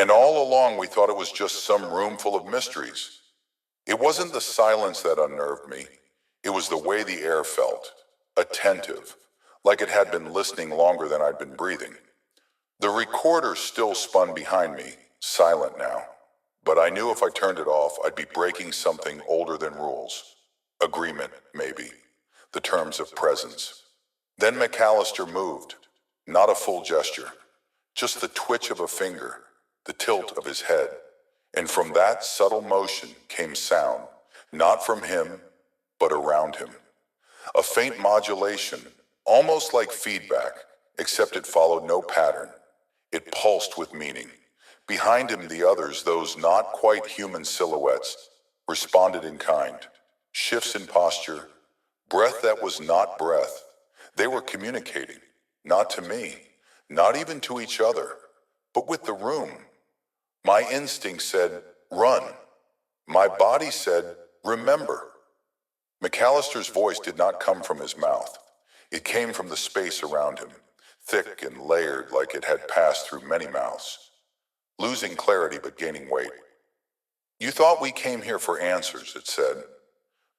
And all along we thought it was just some room full of mysteries. It wasn't the silence that unnerved me. It was the way the air felt, attentive, like it had been listening longer than I'd been breathing. The recorder still spun behind me, silent now. But I knew if I turned it off, I'd be breaking something older than rules. Agreement, maybe. The terms of presence. Then McAllister moved. Not a full gesture. Just the twitch of a finger, the tilt of his head. And from that subtle motion came sound. Not from him, but around him. A faint modulation, almost like feedback, except it followed no pattern. It pulsed with meaning. Behind him, the others, those not quite human silhouettes, responded in kind. Shifts in posture, breath that was not breath. They were communicating, not to me, not even to each other, but with the room. My instinct said, run. My body said, remember. McAllister's voice did not come from his mouth. It came from the space around him, thick and layered like it had passed through many mouths. Losing clarity but gaining weight. You thought we came here for answers, it said.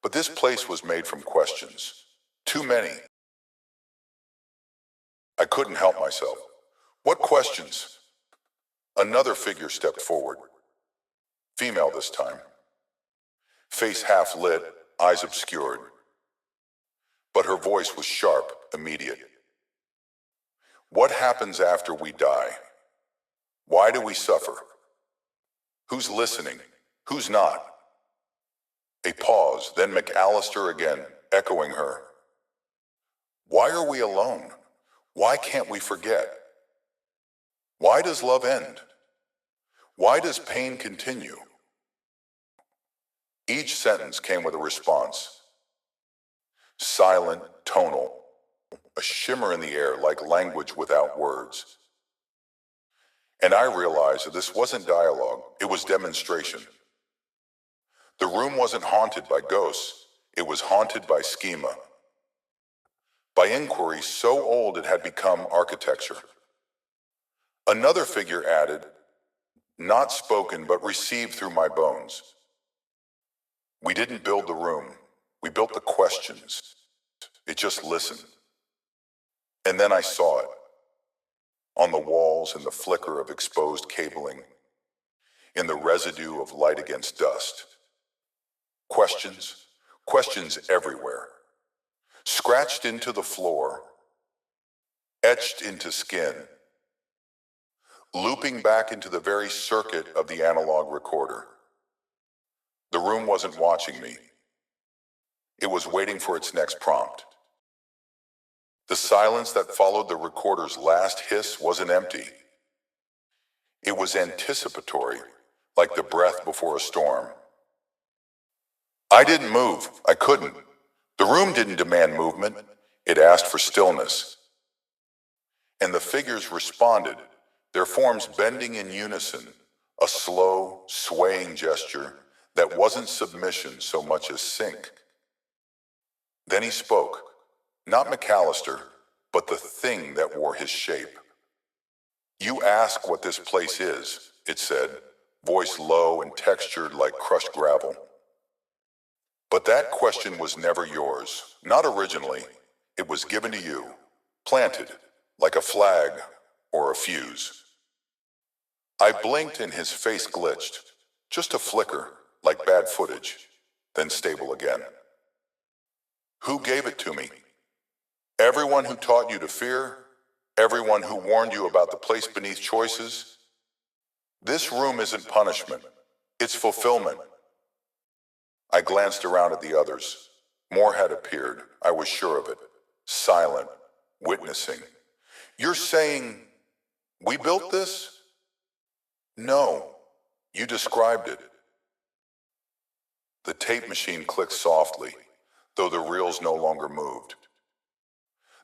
But this place was made from questions. Too many. I couldn't help myself. What questions? Another figure stepped forward. Female this time. Face half lit, eyes obscured. But her voice was sharp, immediate. What happens after we die? Why do we suffer? Who's listening? Who's not? A pause, then McAllister again, echoing her. Why are we alone? Why can't we forget? Why does love end? Why does pain continue? Each sentence came with a response. Silent, tonal, a shimmer in the air like language without words. And I realized that this wasn't dialogue, it was demonstration. The room wasn't haunted by ghosts, it was haunted by schema. By inquiry so old it had become architecture. Another figure added, not spoken but received through my bones. We didn't build the room, we built the questions. It just listened. And then I saw it. On the walls, in the flicker of exposed cabling, in the residue of light against dust. Questions, questions everywhere. Scratched into the floor, etched into skin, looping back into the very circuit of the analog recorder. The room wasn't watching me. It was waiting for its next prompt. The silence that followed the recorder's last hiss wasn't empty. It was anticipatory, like the breath before a storm. I didn't move. I couldn't. The room didn't demand movement. It asked for stillness. And the figures responded, their forms bending in unison, a slow, swaying gesture that wasn't submission so much as sync. Then he spoke. Not McAllister, but the thing that wore his shape. You ask what this place is, it said, voice low and textured like crushed gravel. But that question was never yours, not originally. It was given to you, planted, like a flag or a fuse. I blinked and his face glitched, just a flicker, like bad footage, then stable again. Who gave it to me? Everyone who taught you to fear, everyone who warned you about the place beneath choices. This room isn't punishment, it's fulfillment. I glanced around at the others. More had appeared, I was sure of it. Silent, witnessing. You're saying, we built this? No, you described it. The tape machine clicked softly, though the reels no longer moved.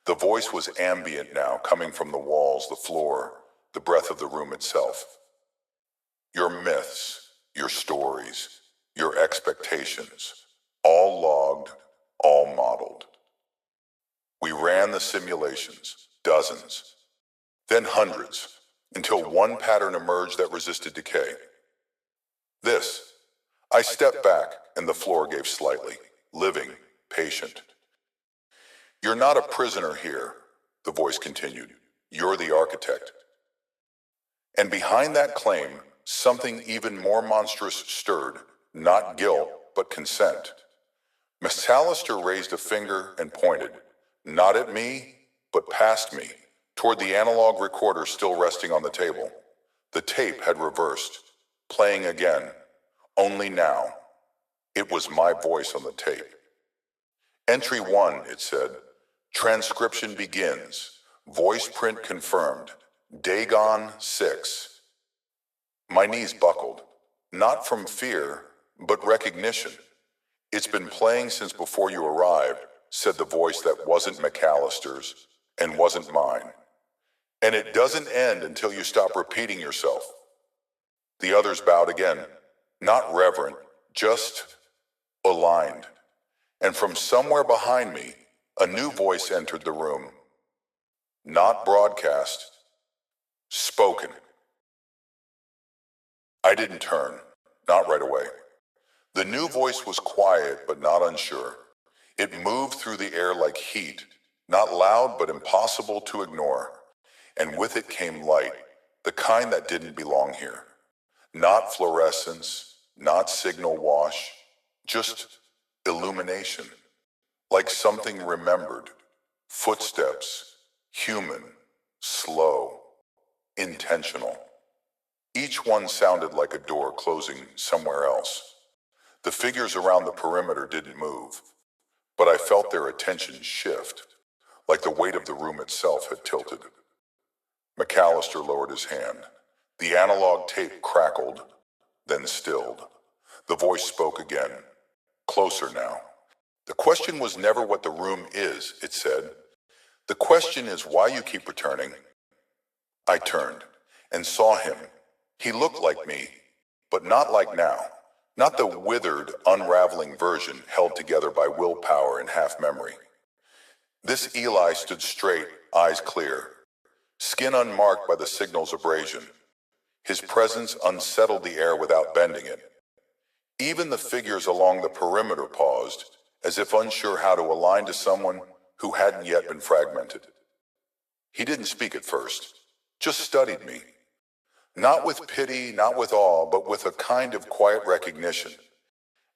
The voice was ambient now, coming from the walls, the floor, the breath of the room itself. Your myths, your stories, your expectations, all logged, all modeled. We ran the simulations, dozens, then hundreds, until one pattern emerged that resisted decay. This. I stepped back, and the floor gave slightly, living, patient. You're not a prisoner here, the voice continued. You're the architect. And behind that claim, something even more monstrous stirred, not guilt, but consent. McAllister raised a finger and pointed, not at me, but past me, toward the analog recorder still resting on the table. The tape had reversed, playing again, only now. It was my voice on the tape. Entry 1, it said. Transcription begins. Voice print confirmed. Dagon 6. My knees buckled, not from fear, but recognition. It's been playing since before you arrived, said the voice that wasn't McAllister's and wasn't mine. And it doesn't end until you stop repeating yourself. The others bowed again, not reverent, just aligned. And from somewhere behind me, a new voice entered the room. Not broadcast, spoken. I didn't turn, not right away. The new voice was quiet but not unsure. It moved through the air like heat, not loud but impossible to ignore. And with it came light, the kind that didn't belong here. Not fluorescence, not signal wash, just illumination. Like something remembered. Footsteps, human, slow, intentional. Each one sounded like a door closing somewhere else. The figures around the perimeter didn't move, but I felt their attention shift, like the weight of the room itself had tilted. McAllister lowered his hand. The analog tape crackled, then stilled. The voice spoke again, closer now. The question was never what the room is, it said. The question is why you keep returning. I turned and saw him. He looked like me, but not like now. Not the withered, unraveling version held together by willpower and half-memory. This Eli stood straight, eyes clear, skin unmarked by the signal's abrasion. His presence unsettled the air without bending it. Even the figures along the perimeter paused, as if unsure how to align to someone who hadn't yet been fragmented. He didn't speak at first, just studied me. Not with pity, not with awe, but with a kind of quiet recognition,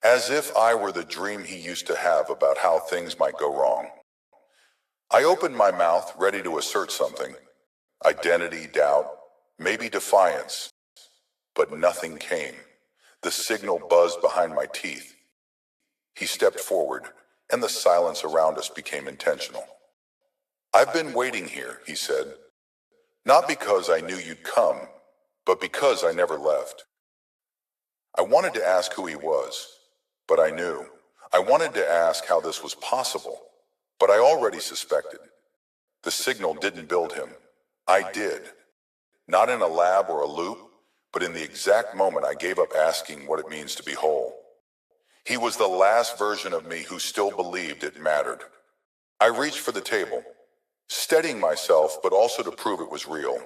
as if I were the dream he used to have about how things might go wrong. I opened my mouth, ready to assert something. Identity, doubt, maybe defiance. But nothing came. The signal buzzed behind my teeth. He stepped forward, and the silence around us became intentional. I've been waiting here, he said. Not because I knew you'd come, but because I never left. I wanted to ask who he was, but I knew. I wanted to ask how this was possible, but I already suspected. The signal didn't build him. I did. Not in a lab or a loop, but in the exact moment I gave up asking what it means to be whole. He was the last version of me who still believed it mattered. I reached for the table, steadying myself, but also to prove it was real.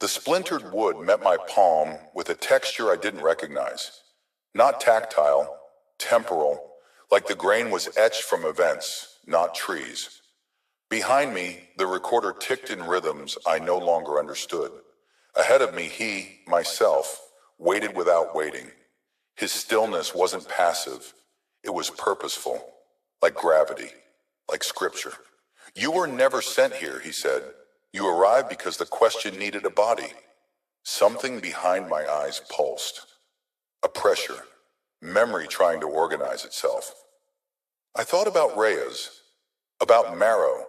The splintered wood met my palm with a texture I didn't recognize. Not tactile, temporal, like the grain was etched from events, not trees. Behind me, the recorder ticked in rhythms I no longer understood. Ahead of me, he, myself, waited without waiting. His stillness wasn't passive. It was purposeful, like gravity, like scripture. You were never sent here, he said. You arrived because the question needed a body. Something behind my eyes pulsed. A pressure, memory trying to organize itself. I thought about Reyes, about Marrow,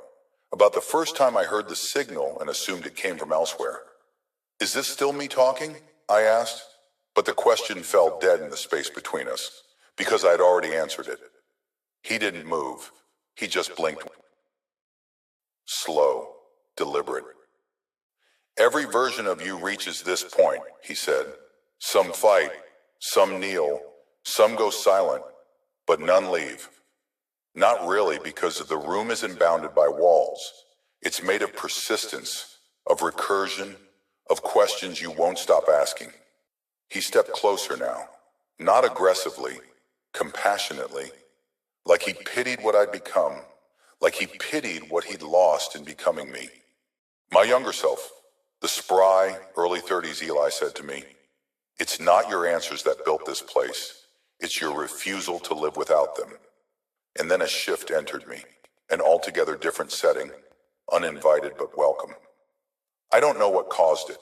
about the first time I heard the signal and assumed it came from elsewhere. Is this still me talking? I asked, but the question fell dead in the space between us, because I'd already answered it. He didn't move. He just blinked. Slow. Deliberate. Every version of you reaches this point, he said. Some fight, some kneel, some go silent, but none leave. Not really, because the room isn't bounded by walls. It's made of persistence, of recursion, of questions you won't stop asking. He stepped closer now, not aggressively, compassionately, like he pitied what I'd become, like he pitied what he'd lost in becoming me. My younger self, the spry, early 30s Eli, said to me, "It's not your answers that built this place. It's your refusal to live without them." And then a shift entered me, an altogether different setting, uninvited but welcome. I don't know what caused it.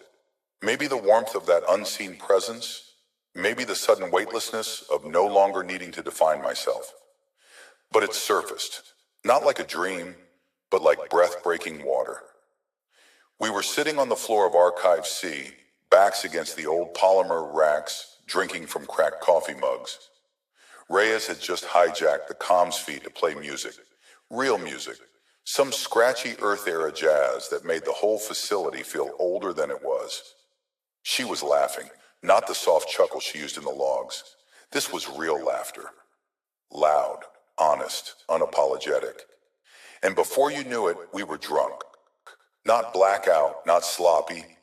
Maybe the warmth of that unseen presence, maybe the sudden weightlessness of no longer needing to define myself. But it surfaced, not like a dream, but like breath-breaking water. We were sitting on the floor of Archive C, backs against the old polymer racks, drinking from cracked coffee mugs. Reyes had just hijacked the comms feed to play music, real music, some scratchy Earth-era jazz that made the whole facility feel older than it was. She was laughing, not the soft chuckle she used in the logs. This was real laughter. Loud, honest, unapologetic. And before you knew it, we were drunk. Not blackout, not sloppy,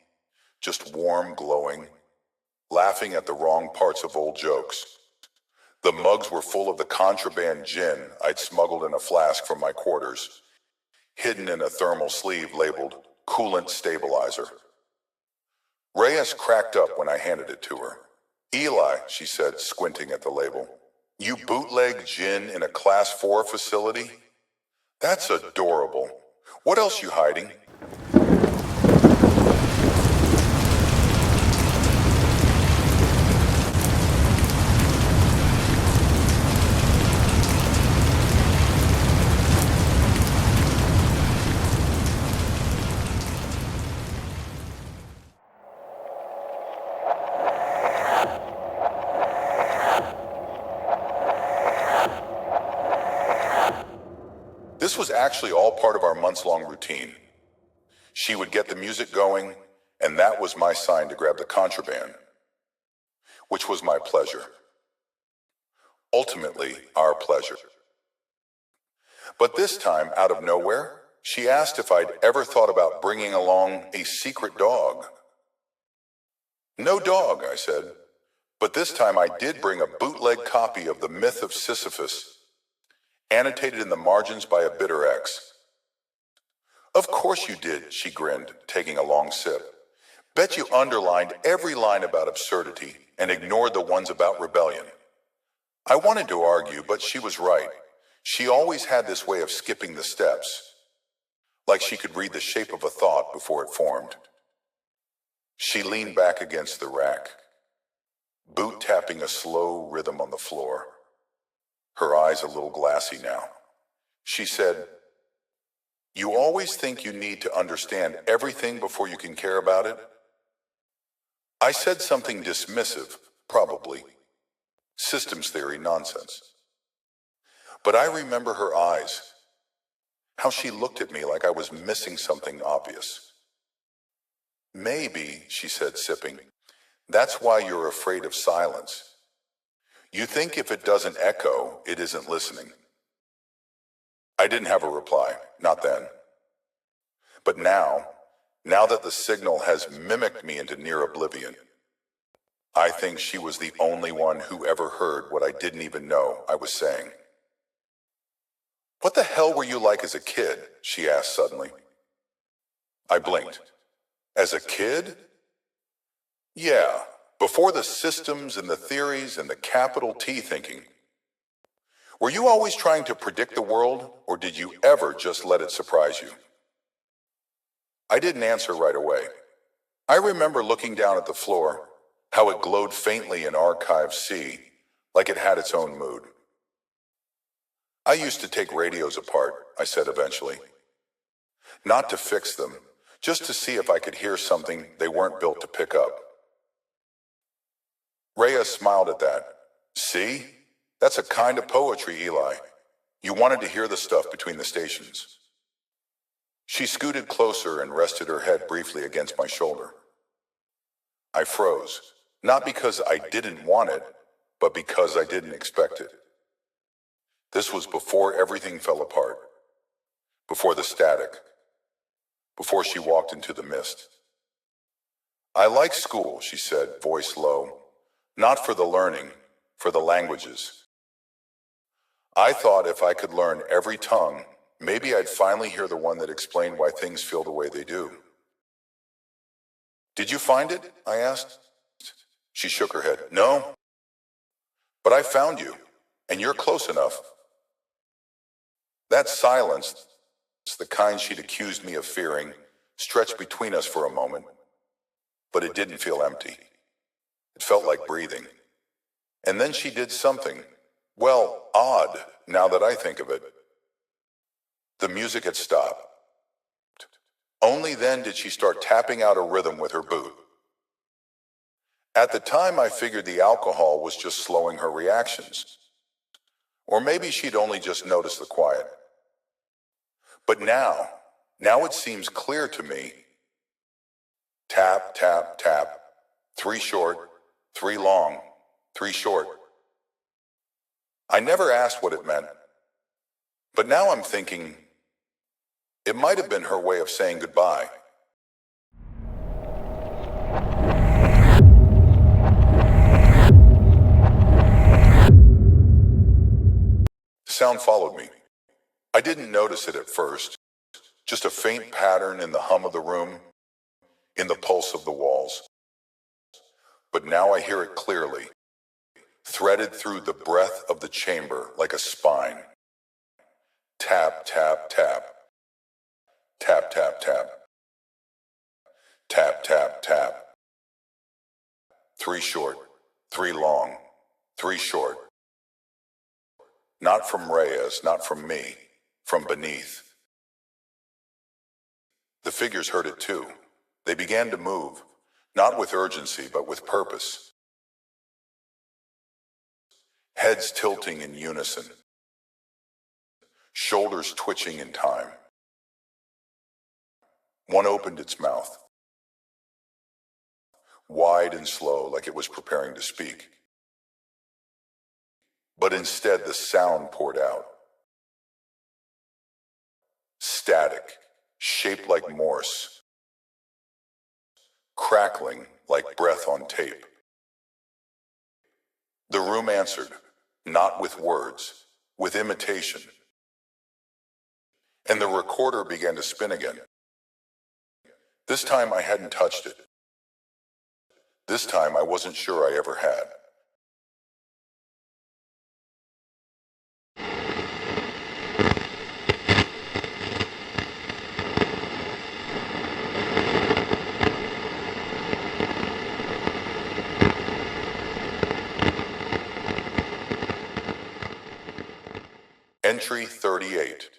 just warm, glowing, laughing at the wrong parts of old jokes. The mugs were full of the contraband gin I'd smuggled in a flask from my quarters, hidden in a thermal sleeve labeled coolant stabilizer. Reyes cracked up when I handed it to her. "Eli," she said, squinting at the label, "you bootleg gin in a Class 4 facility? That's adorable. What else you hiding?" This was actually all part of our months-long routine. She would get the music going, and that was my sign to grab the contraband, which was my pleasure. Ultimately, our pleasure. But this time, out of nowhere, she asked if I'd ever thought about bringing along a secret dog. "No dog," I said, but this time I did bring a bootleg copy of The Myth of Sisyphus, annotated in the margins by a bitter ex. "Of course you did," she grinned, taking a long sip. "Bet you underlined every line about absurdity and ignored the ones about rebellion." I wanted to argue, but she was right. She always had this way of skipping the steps, like she could read the shape of a thought before it formed. She leaned back against the rack, boot tapping a slow rhythm on the floor, her eyes a little glassy now. She said, "You always think you need to understand everything before you can care about it?" I said something dismissive, probably. Systems theory nonsense. But I remember her eyes, how she looked at me like I was missing something obvious. "Maybe," she said, sipping, "that's why you're afraid of silence. You think if it doesn't echo, it isn't listening." I didn't have a reply, not then. But now that the signal has mimicked me into near oblivion, I think she was the only one who ever heard what I didn't even know I was saying. "What the hell were you like as a kid?" she asked suddenly. I blinked. "As a kid?" "Yeah, before the systems and the theories and the capital T thinking. Were you always trying to predict the world, or did you ever just let it surprise you?" I didn't answer right away. I remember looking down at the floor, how it glowed faintly in Archive C, like it had its own mood. "I used to take radios apart," I said eventually. "Not to fix them, just to see if I could hear something they weren't built to pick up." Rhea smiled at that. "See? That's a kind of poetry, Eli. You wanted to hear the stuff between the stations." She scooted closer and rested her head briefly against my shoulder. I froze, not because I didn't want it, but because I didn't expect it. This was before everything fell apart, before the static, before she walked into the mist. I like school, she said, voice low. Not for the learning, for the languages. I thought if I could learn every tongue, maybe I'd finally hear the one that explained why things feel the way they do. Did you find it? I asked. She shook her head. No, but I found you, and you're close enough. That silence, the kind she'd accused me of fearing, stretched between us for a moment, but it didn't feel empty. It felt like breathing. And then she did something, well, odd, now that I think of it. The music had stopped. Only then did she start tapping out a rhythm with her boot. At the time, I figured the alcohol was just slowing her reactions. Or maybe she'd only just noticed the quiet. But now it seems clear to me. Tap, tap, tap. 3 short, 3 long, 3 short. I never asked what it meant. But now I'm thinking, it might have been her way of saying goodbye. The sound followed me. I didn't notice it at first, just a faint pattern in the hum of the room, in the pulse of the walls. But now I hear it clearly, threaded through the breath of the chamber like a spine. Tap, tap, tap. Tap, tap, tap. Tap, tap, tap. 3 short, 3 long, 3 short. Not from Reyes, not from me, from beneath. The figures heard it too. They began to move, not with urgency, but with purpose. Heads tilting in unison. Shoulders twitching in time. One opened its mouth, wide and slow, like it was preparing to speak. But instead, the sound poured out. Static, shaped like Morse. Crackling like breath on tape. The room answered, not with words, with imitation. And the recorder began to spin again. This time I hadn't touched it. This time I wasn't sure I ever had. Entry 38.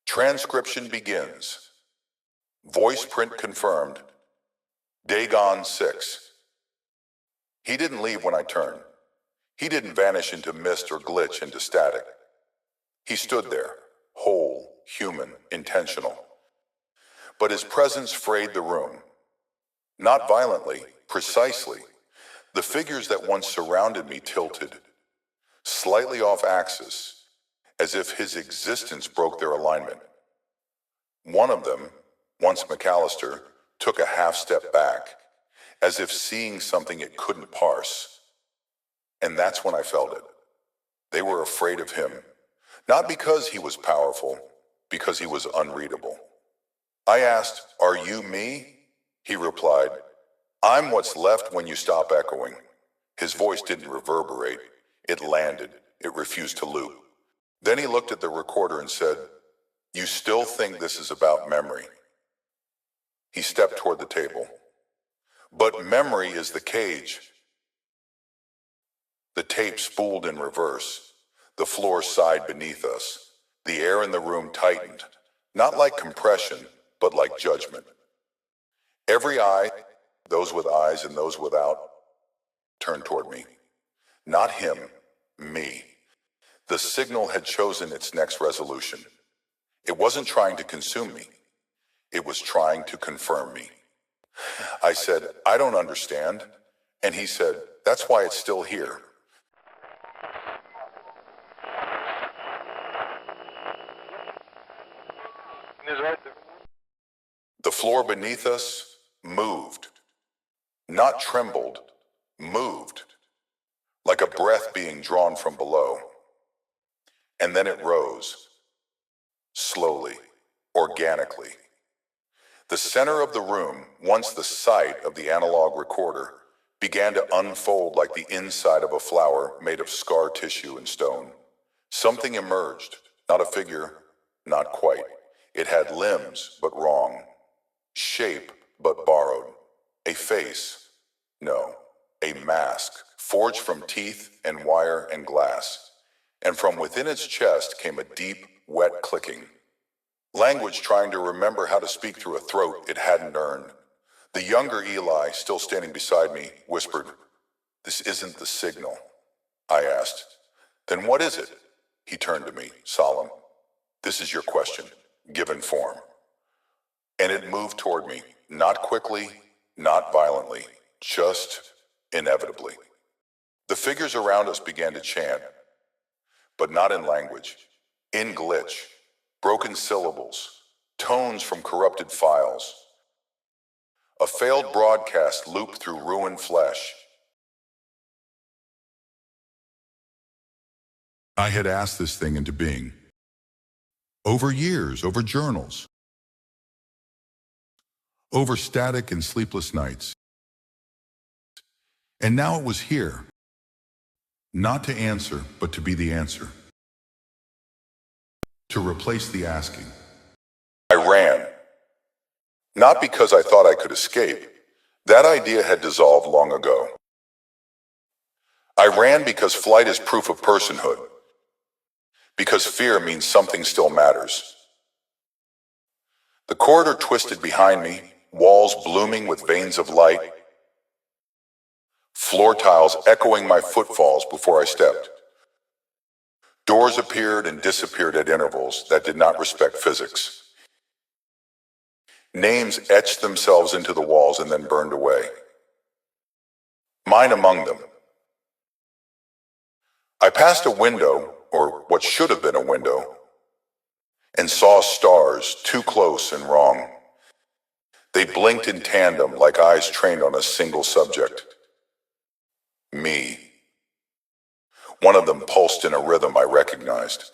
Transcription begins. Voice print confirmed. Dagon 6. He didn't leave when I turned. He didn't vanish into mist or glitch into static. He stood there, whole, human, intentional. But his presence frayed the room. Not violently, precisely. The figures that once surrounded me tilted, slightly off axis, as if his existence broke their alignment. One of them, once McAllister, took a half step back, as if seeing something it couldn't parse. And that's when I felt it. They were afraid of him, not because he was powerful, because he was unreadable. I asked, "Are you me?" He replied, "I'm what's left when you stop echoing." His voice didn't reverberate. It landed. It refused to loop. Then he looked at the recorder and said, "You still think this is about memory?" He stepped toward the table. "But memory is the cage." The tape spooled in reverse. The floor sighed beneath us. The air in the room tightened, not like compression, but like judgment. Every eye, those with eyes and those without, turned toward me. Not him, me. The signal had chosen its next resolution. It wasn't trying to consume me. It was trying to confirm me. I said, "I don't understand." And he said, "That's why it's still here." The floor beneath us moved. Not trembled, moved, like a breath being drawn from below. And then it rose, slowly, organically. The center of the room, once the site of the analog recorder, began to unfold like the inside of a flower made of scar tissue and stone. Something emerged, not a figure, not quite. It had limbs, but wrong. Shape, but borrowed. A face, no, a mask, forged from teeth and wire and glass. And from within its chest came a deep, wet clicking. Language trying to remember how to speak through a throat it hadn't earned. The younger Eli, still standing beside me, whispered, "This isn't the signal." I asked, "Then what is it?" He turned to me, solemn. "This is your question, given form." And it moved toward me, not quickly, not violently, just inevitably. The figures around us began to chant, but not in language, in glitch, broken syllables, tones from corrupted files. A failed broadcast looped through ruined flesh. I had asked this thing into being. Over years, over journals, over static and sleepless nights. And now it was here. Not to answer, but to be the answer. To replace the asking. I ran. Not because I thought I could escape. That idea had dissolved long ago. I ran because flight is proof of personhood. Because fear means something still matters. The corridor twisted behind me, walls blooming with veins of light, floor tiles echoing my footfalls before I stepped. Doors appeared and disappeared at intervals that did not respect physics. Names etched themselves into the walls and then burned away. Mine among them. I passed a window, or what should have been a window, and saw stars too close and wrong. They blinked in tandem like eyes trained on a single subject. Me. One of them pulsed in a rhythm I recognized.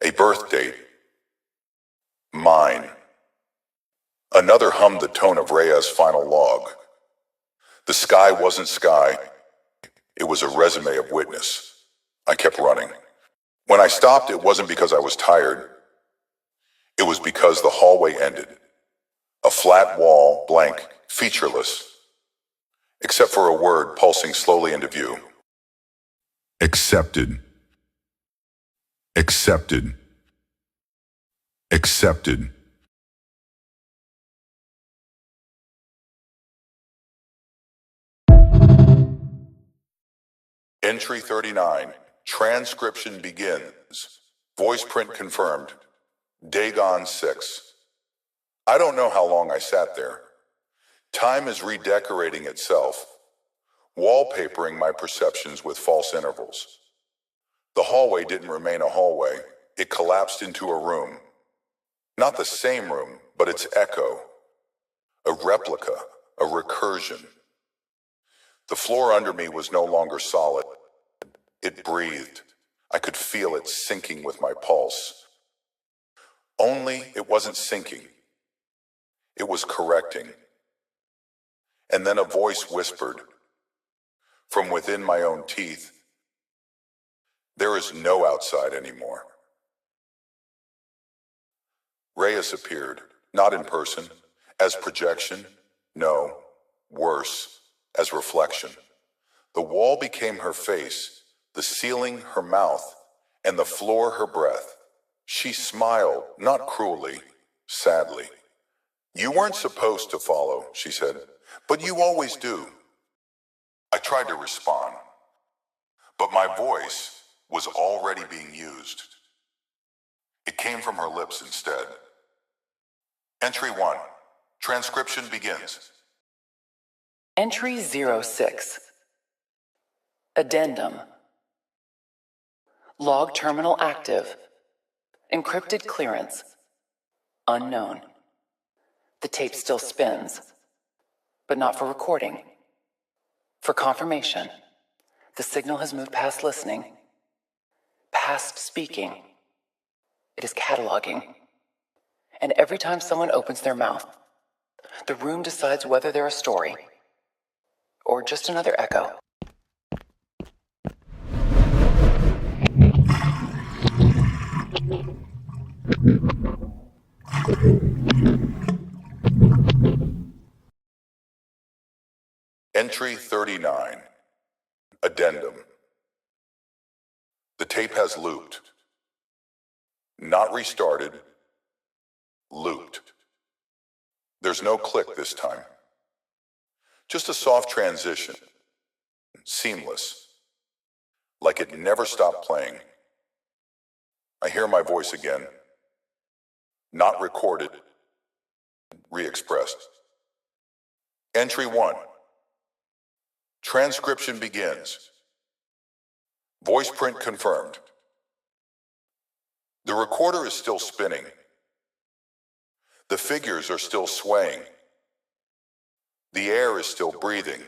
A birth date. Mine. Another hummed the tone of Rhea's final log. The sky wasn't sky. It was a resume of witness. I kept running. When I stopped, it wasn't because I was tired. It was because the hallway ended. A flat wall, blank, featureless, except for a word pulsing slowly into view. Accepted. Accepted. Accepted. Entry 39. Transcription begins. Voice print confirmed. Dagon 6. I don't know how long I sat there. Time is redecorating itself, wallpapering my perceptions with false intervals. The hallway didn't remain a hallway. It collapsed into a room. Not the same room, but its echo. A replica, a recursion. The floor under me was no longer solid. It breathed. I could feel it sinking with my pulse. Only it wasn't sinking. It was correcting. And then a voice whispered, from within my own teeth, "There is no outside anymore." Reyes appeared, not in person, as projection, no, worse, as reflection. The wall became her face, the ceiling her mouth, and the floor her breath. She smiled, not cruelly, sadly. "You weren't supposed to follow," she said, "but you always do." I tried to respond, but my voice was already being used. It came from her lips instead. Entry 1. Transcription begins. Entry 06. Addendum. Log terminal active. Encrypted clearance. Unknown. The tape still spins. but not for recording. For confirmation, the signal has moved past listening, past speaking. It is cataloging. And every time someone opens their mouth, the room decides whether they're a story or just another echo. Entry 39. Addendum. The tape has looped. Not restarted. Looped. There's no click this time. Just a soft transition. Seamless. Like it never stopped playing. I hear my voice again. Not recorded. Re-expressed. Entry 1. Transcription begins. Voice print confirmed. The recorder is still spinning. The figures are still swaying. The air is still breathing.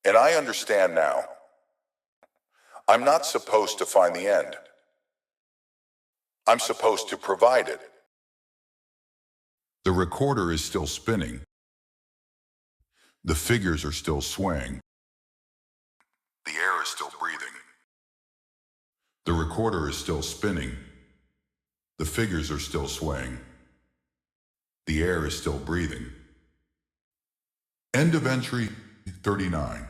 And I understand now. I'm not supposed to find the end. I'm supposed to provide it. The recorder is still spinning. The figures are still swaying. The air is still breathing. The recorder is still spinning. The figures are still swaying. The air is still breathing. End of entry 39.